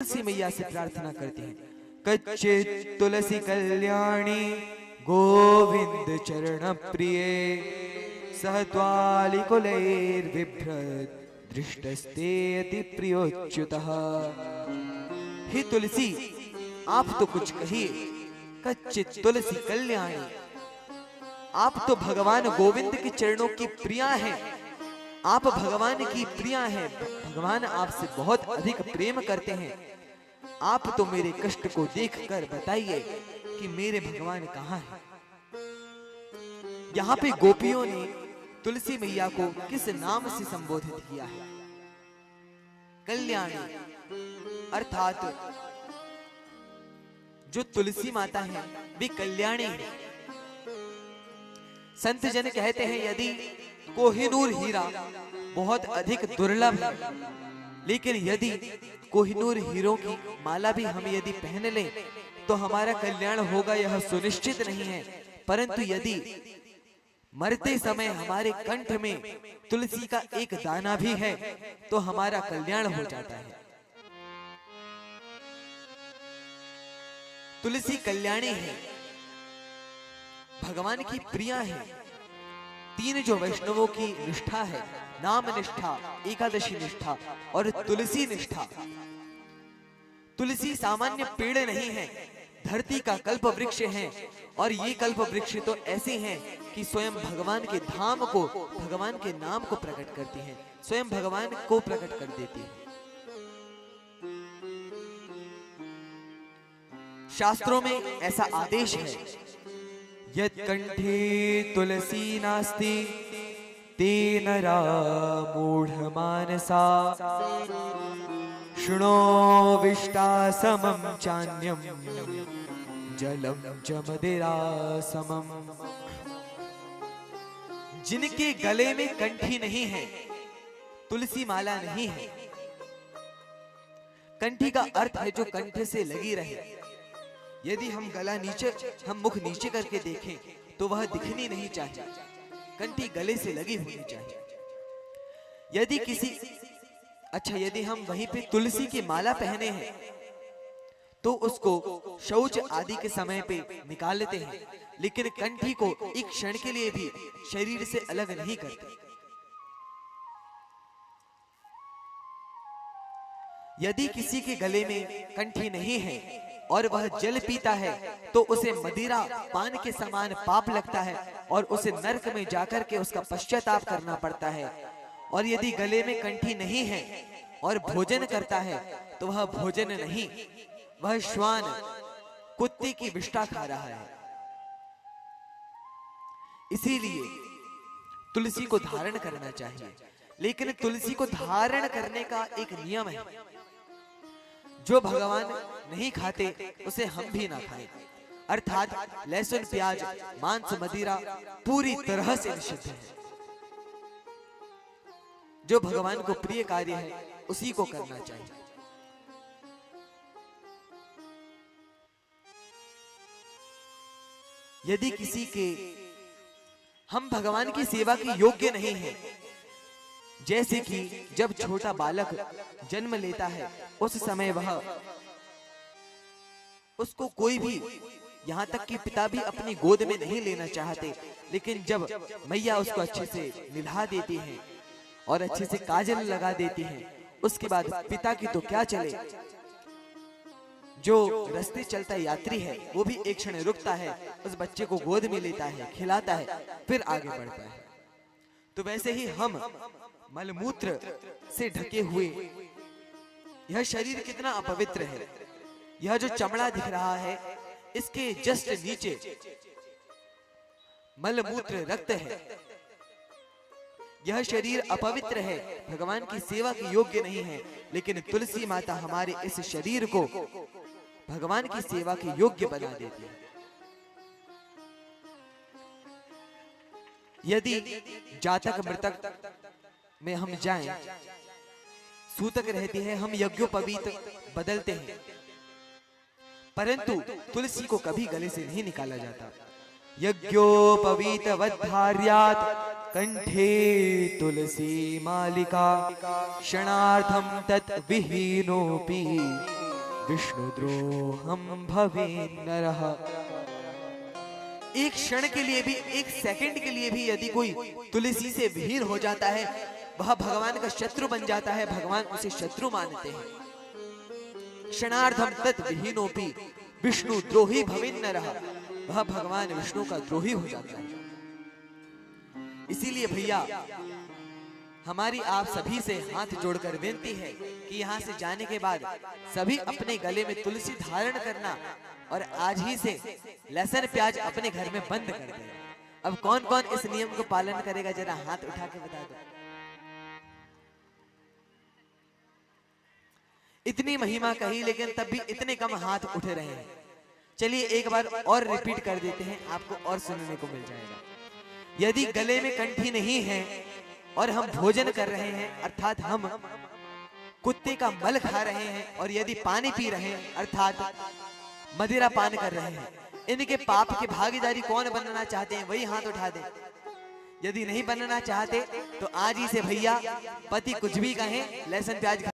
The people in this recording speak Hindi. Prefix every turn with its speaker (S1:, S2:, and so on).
S1: तुलसी मैया से प्रार्थना करते हैं, कच्चित तुलसी कल्याणी गोविंद चरण प्रिय सह त्वालिकुलैर्बिभ्रत् दृष्टस्ते अति प्रियोच्युतः। हे तुलसी, आप तो कुछ कहिए। कच्चित तुलसी कल्याणी, आप तो भगवान गोविंद के चरणों की प्रिया हैं। आप भगवान की प्रिया हैं, भगवान आपसे बहुत अधिक प्रेम करते हैं। आप तो मेरे कष्ट को देखकर बताइए कि मेरे भगवान कहाँ हैं। यहाँ पे गोपियों ने तुलसी मैया को किस नाम से संबोधित किया है? कल्याणी, अर्थात जो तुलसी माता है वे कल्याणी है। संत जन कहते हैं यदि कोहिनूर हीरा बहुत अधिक दुर्लभ है, लेकिन यदि कोहिनूर हीरों की माला भी हम यदि पहन लें तो हमारा कल्याण होगा, यह सुनिश्चित नहीं है। परंतु यदि मरते समय हमारे कंठ में तुलसी का एक दाना भी है तो हमारा कल्याण हो जाता है। तुलसी कल्याणी है, भगवान की प्रिया है। तीन जो वैष्णवों की निष्ठा है, नाम निष्ठा, एकादशी निष्ठा और तुलसी निष्ठा। तुलसी सामान्य पेड़ नहीं है, धरती का कल्प वृक्ष है। और ये कल्प वृक्ष तो ऐसे हैं कि स्वयं भगवान के धाम को, भगवान के नाम को प्रकट करती हैं, स्वयं भगवान को प्रकट कर देती है। शास्त्रों में ऐसा आदेश है, यत् कंठे तुलसी नास्ति तेन मूढ़मानसा शृणोविष्टासमं चान्यं जलम च मदिरासमम्। जिनके गले में कंठी नहीं है, तुलसी माला नहीं है। कंठी का अर्थ है जो कंठ से लगी रहे। यदि हम गला नीचे, हम मुख नीचे करके देखें तो वह दिखनी नहीं चाहिए, कंठी गले से लगी होनी चाहिए। यदि किसी, अच्छा यदि हम वहीं पे तुलसी की माला पहने हैं तो उसको शौच आदि के समय पे निकाल लेते हैं, लेकिन कंठी को एक क्षण के लिए भी शरीर से अलग नहीं करते। यदि किसी के गले में कंठी नहीं है और वह जल पीता है तो उसे मदिरा पान के समान पाप लगता है और उसे नरक में जाकर के उसका पश्चाताप करना पड़ता है। और यदि गले में कंठी नहीं है और भोजन करता है तो वह भोजन नहीं, वह श्वान कुत्ते की विष्ठा खा रहा है। इसीलिए तुलसी को धारण करना चाहिए, लेकिन तुलसी को धारण करने का एक नियम है। जो भगवान नहीं खाते उसे हम भी ना खाएं, अर्थात लहसुन, प्याज, मांस, मदिरा पूरी तरह से निषिद्ध है। जो भगवान को प्रिय कार्य है उसी को करना चाहिए। यदि किसी के, हम भगवान की सेवा के योग्य नहीं है, जैसे कि जब छोटा बालक जन्म लेता है उस समय वह, उसको कोई भी, यहाँ तक कि पिता भी अपनी गोद में नहीं लेना चाहते, लेकिन जब मैया उसको अच्छे से निभा देती है और अच्छे से काजल लगा देती है, उसके बाद पिता की तो क्या चले, जो रास्ते चलता यात्री है वो भी एक क्षण रुकता है, उस बच्चे को गोद में लेता है, खिलाता है, फिर आगे बढ़ता है। तो वैसे ही हम मलमूत्र से ढके हुए, यह शरीर कितना अपवित्र है। यह जो चमड़ा दिख रहा है इसके जस्ट नीचे मलमूत्र रक्त है। यह शरीर अपवित्र है, भगवान की सेवा के योग्य नहीं है, लेकिन तुलसी माता हमारे इस शरीर को भगवान की सेवा के योग्य बना देती है। यदि जातक मृतक में हम जाएं, सूतक रहती है, हम यज्ञोपवीत बदलते हैं, परंतु तुलसी को कभी गले से नहीं निकाला जाता। यज्ञोपवीत वद्धार्यात् कंठे तुलसी मालिका क्षणार्थम तत् विहीनोपि विष्णुद्रोहं भवेन् नरः। एक क्षण के लिए भी, एक सेकंड के लिए भी यदि कोई तुलसी से विहीन हो जाता है, वह भगवान का शत्रु बन जाता है, भगवान उसे शत्रु मानते हैं। क्षणार्धम तत् विहीनोपि विष्णु द्रोही भवेन् नरः, वह भगवान विष्णु का द्रोही हो जाता है। इसीलिए भैया हमारी आप सभी से हाथ जोड़कर विनती है कि यहाँ से जाने के बाद सभी अपने गले में तुलसी धारण करना और आज ही से लहसुन प्याज अपने घर में बंद कर देना। अब कौन कौन इस नियम को पालन करेगा, जरा हाथ उठा के बता दो। इतनी महिमा कही लेकिन तब भी इतने कम हाथ उठ रहे हैं। चलिए एक बार और रिपीट कर देते हैं, आपको और सुनने को मिल जाएगा। यदि गले में कंठी नहीं है और हम भोजन कर रहे हैं, अर्थात हम कुत्ते का मल खा रहे हैं, और यदि पानी पी रहे हैं अर्थात मदिरा पान कर रहे हैं, इनके पाप के भागीदारी कौन बनना चाहते हैं वही हाथ उठा दें। यदि नहीं बनना चाहते तो आज ही से भैया पति कुछ भी कहें, लहसुन प्याज